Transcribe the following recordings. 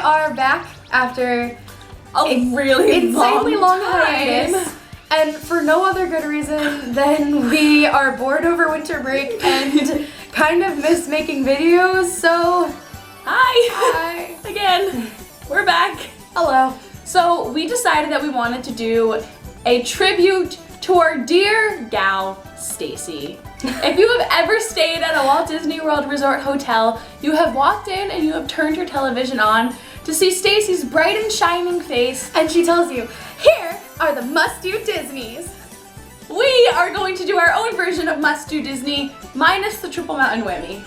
are back after a really insanely long time. hiatus, and for no other good reason than we are bored over winter break and kind of miss making videos, so Hi! Again, we're back. Hello. So we decided that we wanted to do a tribute to our dear gal, Stacy. If you have ever stayed at a Walt Disney World Resort hotel, you have walked in and you have turned your television on to see Stacy's bright and shining face, And she tells you, here are the must-do Disneys. we are going to do our own version of Must Do Disney, minus the Triple Mountain Whammy.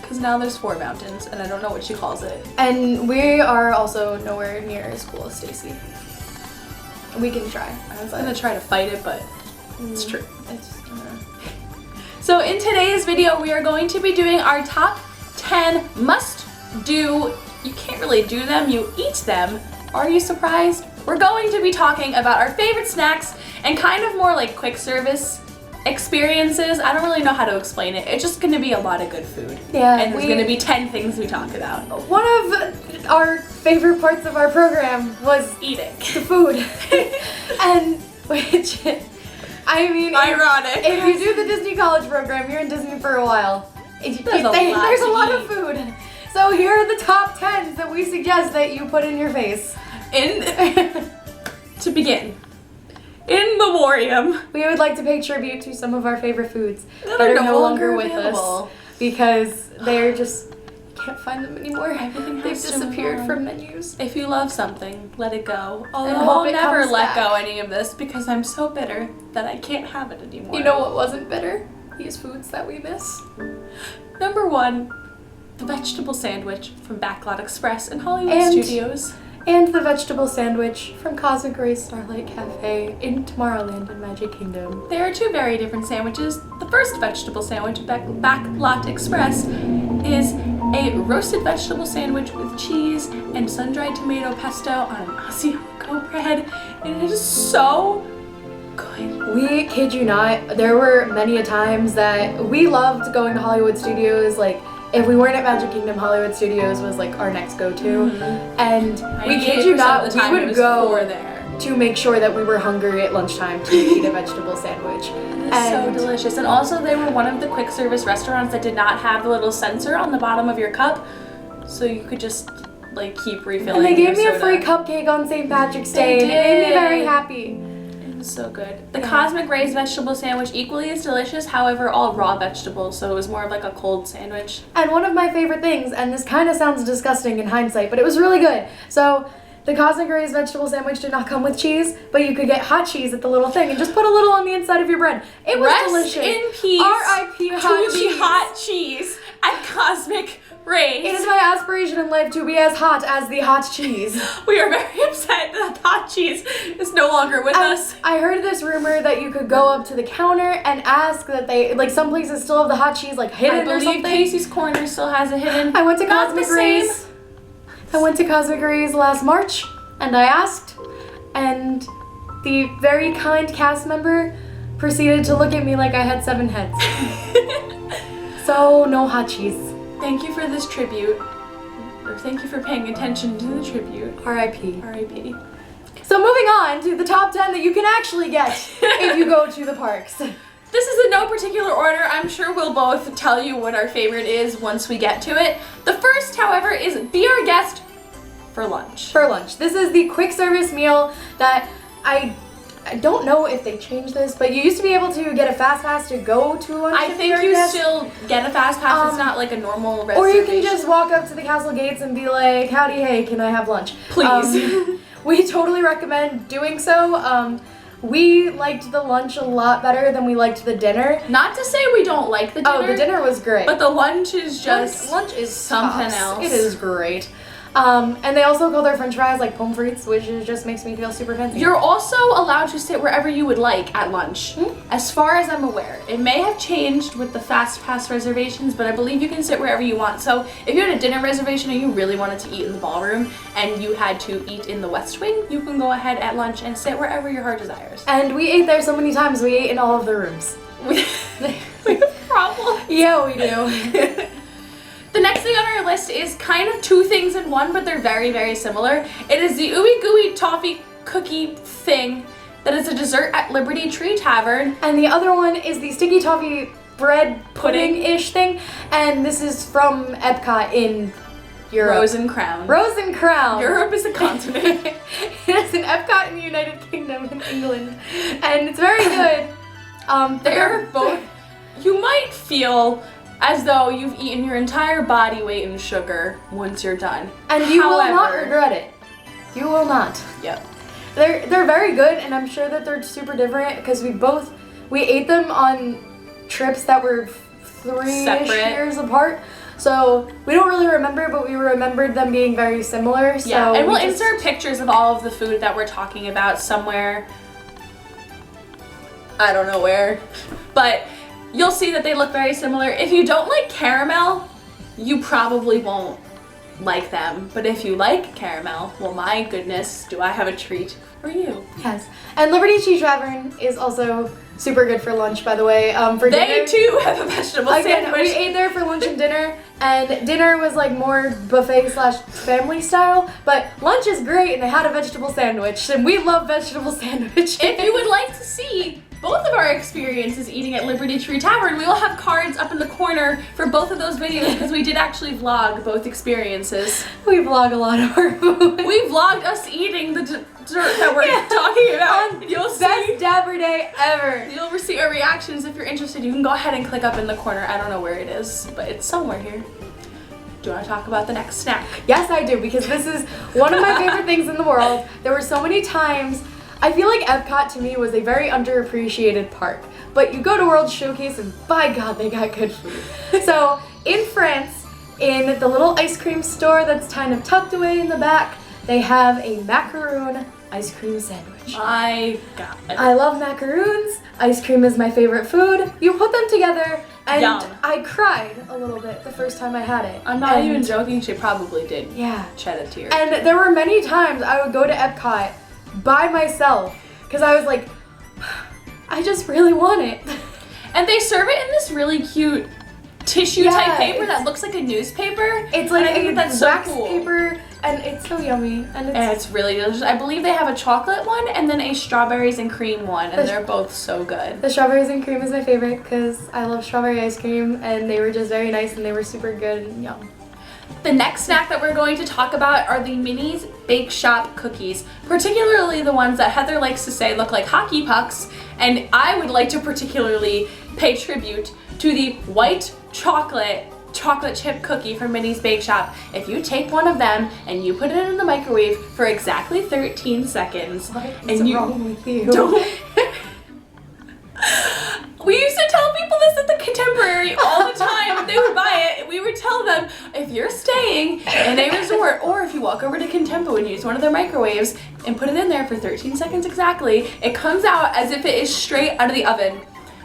Because now there's 4 mountains, and I don't know what she calls it. And we are also nowhere near as cool as Stacy. We can try. I was gonna try to fight it, but it's true. It's, So in today's video, we are going to be doing our top 10 must-do, you can't really do them, you eat them. Are you surprised? We're going to be talking about our favorite snacks and kind of more like quick service experiences. I don't really know how to explain it. It's just gonna be a lot of good food. Yeah, And there's gonna be 10 things we talk about. one of our favorite parts of our program was Eating. the food. And which, I mean, Ironic. if you do the Disney College program, you're in Disney for a while. There's a lot of food. So here are the top 10s that we suggest that you put in your face. To begin, in Memoriam, We would like to pay tribute to some of our favorite foods that are no longer with available. us because they're just, you can't find them anymore. Everything They've has to disappeared move from on. menus. If you love something, let it go. And Although hope I'll it never comes let back. go any of this because I'm so bitter that I can't have it anymore. You know what wasn't better? These foods that we miss. Number 1, the vegetable sandwich from Backlot Express in Hollywood And- Studios. And the vegetable sandwich from Cosmic Rays Starlight Cafe in Tomorrowland and Magic Kingdom. There are 2 very different sandwiches. The first vegetable sandwich at Backlot Express is a roasted vegetable sandwich with cheese and sun-dried tomato pesto on an Asiago bread, and it is so good. We kid you not, there were many a times that we loved going to Hollywood Studios. Like, if we weren't at Magic Kingdom, Hollywood Studios was like our next go-to. And we kid you 98% not, of the we time it would was go for there. to make sure that we were hungry at lunchtime to eat a vegetable sandwich. It's so delicious. And also they were one of the quick service restaurants that did not have the little sensor on the bottom of your cup, so you could just like keep refilling. And they gave me your a soda. free cupcake on St. Patrick's They Day, and it made me did. very happy. It was so good. The Yeah. Cosmic Rays vegetable sandwich equally as delicious, however all raw vegetables, so it was more of like a cold sandwich. And one of my favorite things, and this kind of sounds disgusting in hindsight, but it was really good. So the Cosmic Rays vegetable sandwich did not come with cheese, but you could get hot cheese at the little thing and just put a little on the inside of your bread. It was Rest delicious. in peace R.I.P. to hot the cheese. hot cheese at Cosmic Rays. It is my aspiration in life to be as hot as the hot cheese. We are very upset that hot cheese is no longer with us. I heard this rumor that you could go up to the counter and ask that they, like some places still have the hot cheese like hidden I or believe something. Casey's Corner still has it hidden. I went to Not Cosmic the same. Rays. I went to Cosmic Rays last March, and I asked, and the very kind cast member proceeded to look at me like I had 7 heads. So no hot cheese. Thank you for this tribute. Or thank you for paying attention to the tribute. R.I.P. R.I.P. So moving on to the top 10 that you can actually get if you go to the parks. This is in no particular order. I'm sure we'll both tell you what our favorite is once we get to it. The first, however, is Be Our Guest for lunch. For lunch. This is the quick service meal that I don't know if they changed this, but you used to be able to get a fast pass to go to lunch. I at think Be you Our Guest. still get a fast pass. It's not like a normal reservation. Or you can just walk up to the castle gates and be like, howdy, hey, can I have lunch? Please. We totally recommend doing so. We liked the lunch a lot better than we liked the dinner. Not to say we don't like the dinner. Oh, the dinner was great. But the lunch is just lunch is something tops. else. It is great. And they also call their french fries like pommes frites, which just makes me feel super fancy. You're also allowed to sit wherever you would like at lunch, as far as I'm aware. It may have changed with the fast pass reservations, but I believe you can sit wherever you want. So if you had a dinner reservation and you really wanted to eat in the ballroom and you had to eat in the West Wing, you can go ahead at lunch and sit wherever your heart desires. And we ate there so many times, we ate in all of the rooms. We have a problem. Yeah, we do. The next thing on our list is kind of two things in one, but they're very, very similar. It is the Ooey Gooey Toffee Cookie thing that is a dessert at Liberty Tree Tavern. And the other one is the sticky toffee bread pudding-ish thing. And this is from Epcot in Europe. Rose and Crown. Rose and Crown. Europe is a continent. It's an Epcot in the United Kingdom in England. And it's very good. They're both, you might feel as though you've eaten your entire body weight in sugar once you're done. And you will not regret it. You will not. Yep. They're very good, and I'm sure that they're super different because we ate them on trips that were 3-ish years apart. So we don't really remember, but we remembered them being very similar. So yeah, and we'll insert pictures of all of the food that we're talking about somewhere. I don't know where, but you'll see that they look very similar. If you don't like caramel, you probably won't like them. But if you like caramel, well, my goodness, do I have a treat for you. Yes. And Liberty Tree Tavern is also super good for lunch, by the way. For they dinner, too have a vegetable sandwich. We ate there for lunch and dinner, and dinner was like more buffet/family style, but lunch is great, and they had a vegetable sandwich, and we love vegetable sandwiches. If you would like to see both of our experiences eating at Liberty Tree Tavern, we will have cards up in the corner for both of those videos because we did actually vlog both experiences. We vlog a lot of our food. We vlogged us eating the dessert that we're talking about. You'll see. Best Dabber Day ever. You'll see our reactions. If you're interested, you can go ahead and click up in the corner. I don't know where it is, but it's somewhere here. Do you want to talk about the next snack? Yes, I do, because this is one of my favorite things in the world. There were so many times, I feel like Epcot to me was a very underappreciated park. But you go to World Showcase and by God, they got good food. So in France, in the little ice cream store that's kind of tucked away in the back, they have a macaroon ice cream sandwich. My God. I love macaroons. Ice cream is my favorite food. You put them together and Yum. I cried a little bit the first time I had it. I'm not even joking, she probably did. Yeah. Shed a tear. And there were many times I would go to Epcot by myself because I was like, I just really want it. And they serve it in this really cute tissue type paper that looks like a newspaper. It's like and I think that's wax so cool. paper, and it's so yummy. And it's really delicious. I believe they have a chocolate one and then a strawberries and cream one, and they're both so good. The strawberries and cream is my favorite because I love strawberry ice cream, and they were just very nice and they were super good and yum. The next snack that we're going to talk about are the Minnie's Bake Shop cookies, particularly the ones that Heather likes to say look like hockey pucks, and I would like to particularly pay tribute to the white chocolate chip cookie from Minnie's Bake Shop. If you take one of them and you put it in the microwave for exactly 13 seconds, What's wrong with you? Don't. We used to tell people this at the Contemporary all the time. When they would buy it, we would tell them, if you're staying in a resort, or if you walk over to Contempo and use one of their microwaves and put it in there for 13 seconds exactly, it comes out as if it is straight out of the oven.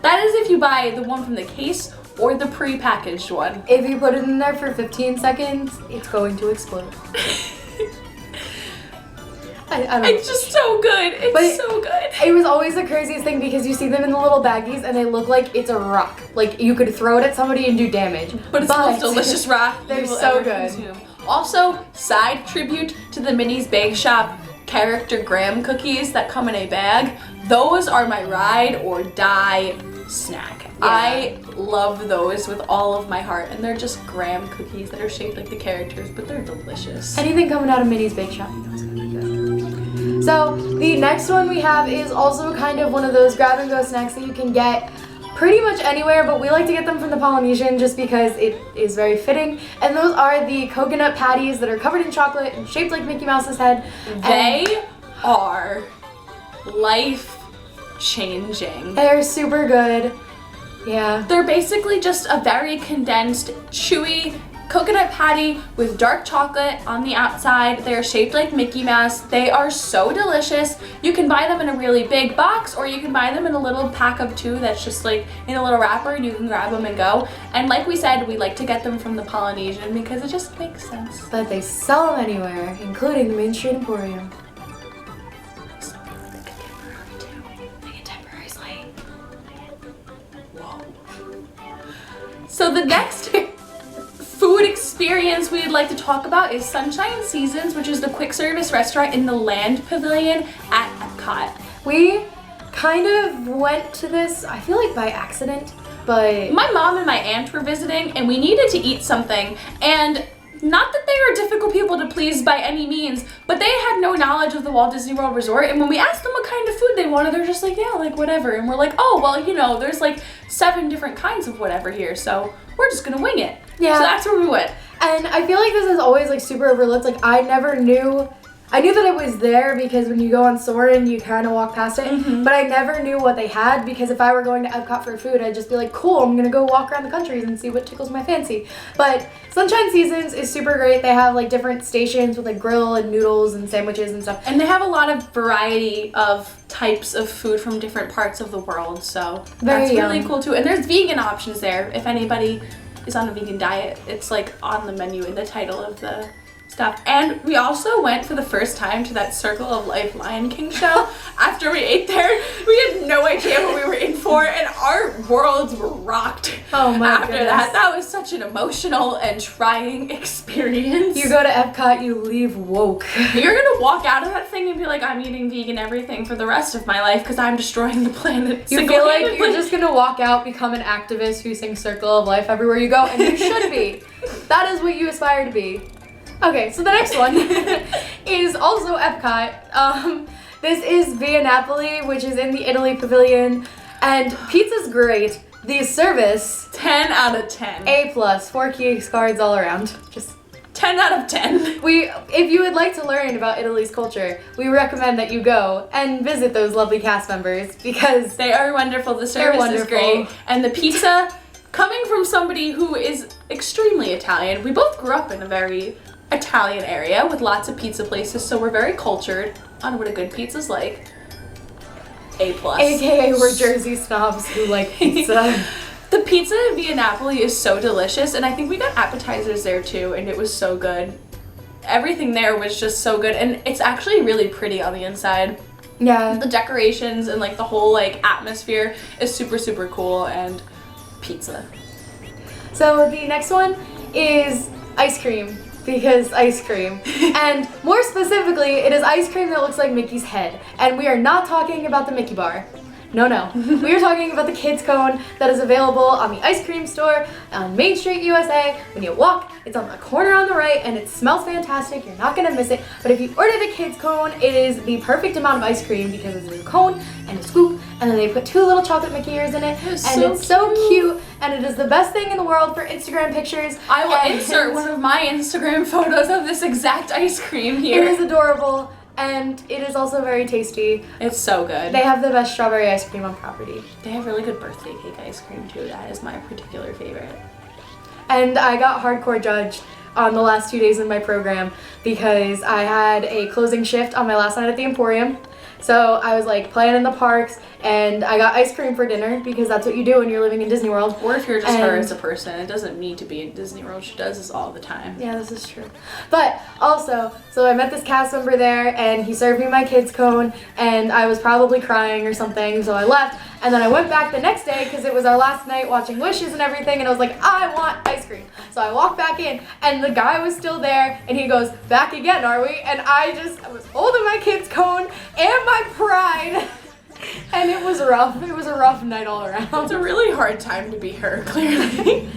That is if you buy the one from the case or the pre-packaged one. If you put it in there for 15 seconds, it's going to explode. I don't know. It's just so good. It's so good. It was always the craziest thing because you see them in the little baggies and they look like it's a rock. Like you could throw it at somebody and do damage. But it's the most delicious rock they're you will so ever good. consume. Also, side tribute to the Minnie's Bake Shop character graham cookies that come in a bag. Those are my ride or die snack. Yeah. I love those with all of my heart, and they're just graham cookies that are shaped like the characters, but they're delicious. Anything coming out of Minnie's Bake Shop, you know it's gonna be good. So the next one we have is also kind of one of those grab and go snacks that you can get pretty much anywhere, but we like to get them from the Polynesian just because it is very fitting. And those are the coconut patties that are covered in chocolate and shaped like Mickey Mouse's head. They are life-changing. They're super good. Yeah. They're basically just a very condensed, chewy coconut patty with dark chocolate on the outside. They're shaped like Mickey Mouse. They are so delicious. You can buy them in a really big box, or you can buy them in a little pack of 2 that's just like in a little wrapper and you can grab them and go. And like we said, we like to get them from the Polynesian because it just makes sense. But they sell them anywhere, including the Main Street Emporium. So the next food experience we'd like to talk about is Sunshine Seasons, which is the quick service restaurant in the Land Pavilion at Epcot. We kind of went to this, I feel like by accident, but My mom and my aunt were visiting and we needed to eat something, and not that they are difficult people to please by any means, but they had no knowledge of the Walt Disney World Resort, and when we asked them what kind of food they wanted, they're just like, yeah, like whatever. And we're like, oh, well, you know, there's like 7 different kinds of whatever here, so we're just gonna wing it. Yeah. So that's where we went. and I feel like this is always like super overlooked. Like I knew that it was there because when you go on Soarin', you kind of walk past it, but I never knew what they had, because if I were going to Epcot for food, I'd just be like, cool, I'm gonna go walk around the countries and see what tickles my fancy. But Sunshine Seasons is super great. They have like different stations with like grill and noodles and sandwiches and stuff. And they have a lot of variety of types of food from different parts of the world, so that's really cool too. And there's vegan options there. If anybody is on a vegan diet, it's like on the menu in the title of the stuff. And we also went for the first time to that Circle of Life Lion King show. After we ate there, we had no idea what we were in for, and our worlds were rocked. Oh my After goodness. that was such an emotional and trying experience. You go to Epcot, you leave woke. You're gonna walk out of that thing and be like, I'm eating vegan everything for the rest of my life because I'm destroying the planet. You feel like you're just gonna walk out, become an activist who sings Circle of Life everywhere you go, and you should be. That is what you aspire to be. Okay, so the next one is also Epcot. This is Via Napoli, which is in the Italy Pavilion, and pizza's great. The service, 10 out of 10. A+, 4 key cards all around. Just 10 out of 10. if you would like to learn about Italy's culture, we recommend that you go and visit those lovely cast members, because They are wonderful. The service is great. And the pizza, coming from somebody who is extremely Italian, we both grew up in a very Italian area with lots of pizza places, so we're very cultured on what a good pizza's like. A+. AKA we're Jersey snobs who like pizza. The pizza in Via Napoli is so delicious, and I think we got appetizers there too, and it was so good. Everything there was just so good, and it's actually really pretty on the inside. Yeah. The decorations and like the whole like atmosphere is super, super cool, and pizza. So the next one is ice cream, because ice cream. And more specifically, it is ice cream that looks like Mickey's head. And we are not talking about the Mickey bar. No. We are talking about the kids cone that is available on the ice cream store on Main Street, USA. When you walk, it's on the corner on the right, and it smells fantastic. You're not gonna miss it. But if you order the kids cone, it is the perfect amount of ice cream, because it's a cone and a scoop, and then they put 2 little chocolate Mickey ears in it, and it's so cute, and it is the best thing in the world for Instagram pictures. I will insert one of my Instagram photos of this exact ice cream here. It is adorable, and it is also very tasty. It's so good. They have the best strawberry ice cream on property. They have really good birthday cake ice cream too. That is my particular favorite. And I got hardcore judged on the last 2 days of my program because I had a closing shift on my last night at the Emporium. So I was like playing in the parks, and I got ice cream for dinner, because that's what you do when you're living in Disney World. Or if you're just her as a person, it doesn't need to be in Disney World. She does this all the time. Yeah, this is true. But also, so I met this cast member there, and he served me my kids cone, and I was probably crying or something, so I left. And then I went back the next day because it was our last night watching Wishes and everything, and I was like, I want ice cream. So I walked back in, and the guy was still there, and he goes, back again, are we? And I was holding my kids cone and my pride, and it was rough. It was a rough night all around. It's a really hard time to be her, clearly.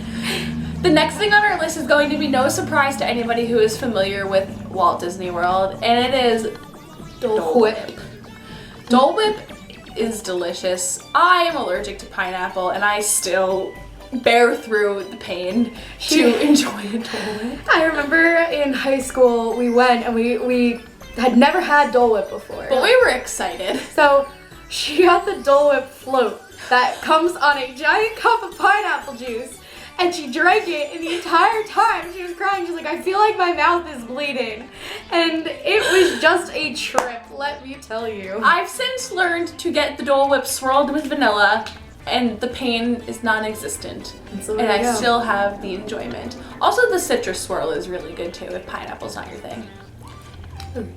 The next thing on our list is going to be no surprise to anybody who is familiar with Walt Disney World, and it is Dole Whip. Dole Whip is delicious. I am allergic to pineapple, and I still bear through the pain to enjoy a Dole Whip. I remember in high school we went, and we had never had Dole Whip before. But we were excited. So she got the Dole Whip float that comes on a giant cup of pineapple juice, and she drank it, and the entire time she was crying. She's like, I feel like my mouth is bleeding. And it was just a trip, let me tell you. I've since learned to get the Dole Whip swirled with vanilla, and the pain is non-existent. So and I still have the enjoyment. Also, the citrus swirl is really good too if pineapple's not your thing.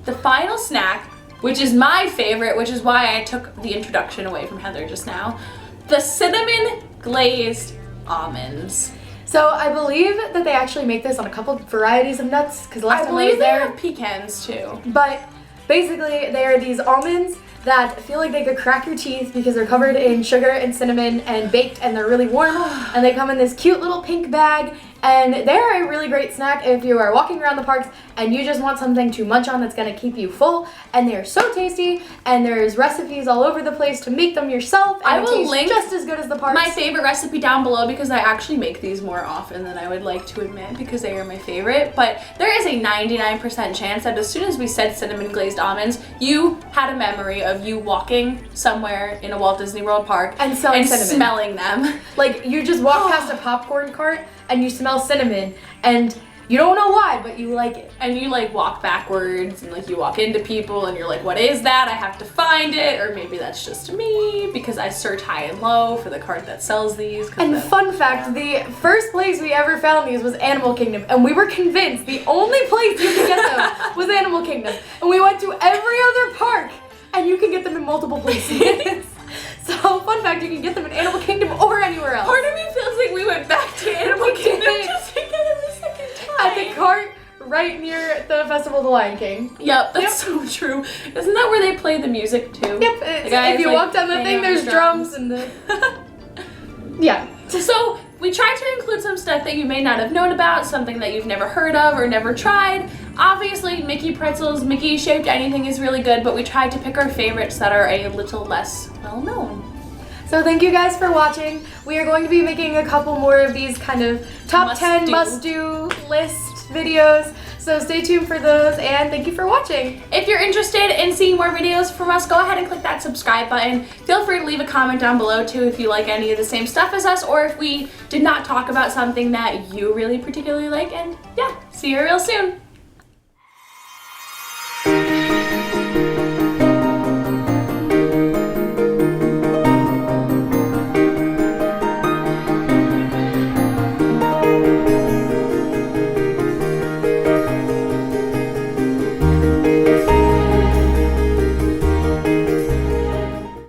The final snack, which is my favorite, which is why I took the introduction away from Heather just now, the cinnamon glazed almonds. So I believe that they actually make this on a couple varieties of nuts, because last time I was they there. have pecans too. But basically, they are these almonds that feel like they could crack your teeth because they're covered in sugar and cinnamon and baked, and they're really warm. And they come in this cute little pink bag, and they're a really great snack if you are walking around the parks and you just want something to munch on that's going to keep you full. And they are so tasty, and there's recipes all over the place to make them yourself, and I it will tastes link just as good as the parks. my favorite recipe down below, because I actually make these more often than I would like to admit, because they are my favorite. But there is a 99% chance that as soon as we said cinnamon glazed almonds, you had a memory of you walking somewhere in a Walt Disney World park And selling cinnamon. smelling them. Like, you just walk past a popcorn cart and you smell cinnamon, and you don't know why, but you like it. And you like walk backwards, and like you walk into people and you're like, what is that? I have to find it. Or maybe that's just me because I search high and low for the cart that sells these. And fun fact, the first place we ever found these was Animal Kingdom, and we were convinced the only place you could get them was Animal Kingdom. And we went to every other park, and you can get them in multiple places. So, fun fact, you can get them in Animal Kingdom or anywhere else. Part of me feels like we went back to Animal Kingdom just to get it the second time. At the cart right near the Festival of the Lion King. Yep, that's so true. Isn't that where they play the music too? Yep, if you walk down the thing, there's drums and the... Yeah. So, we tried to include some stuff that you may not have known about, something that you've never heard of or never tried. Obviously, Mickey pretzels, Mickey shaped anything is really good, but we tried to pick our favorites that are a little less well known. So thank you guys for watching. We are going to be making a couple more of these kind of top 10 must-do list videos. So stay tuned for those, and thank you for watching. If you're interested in seeing more videos from us, go ahead and click that subscribe button. Feel free to leave a comment down below too if you like any of the same stuff as us, or if we did not talk about something that you really particularly like. And yeah, see you real soon.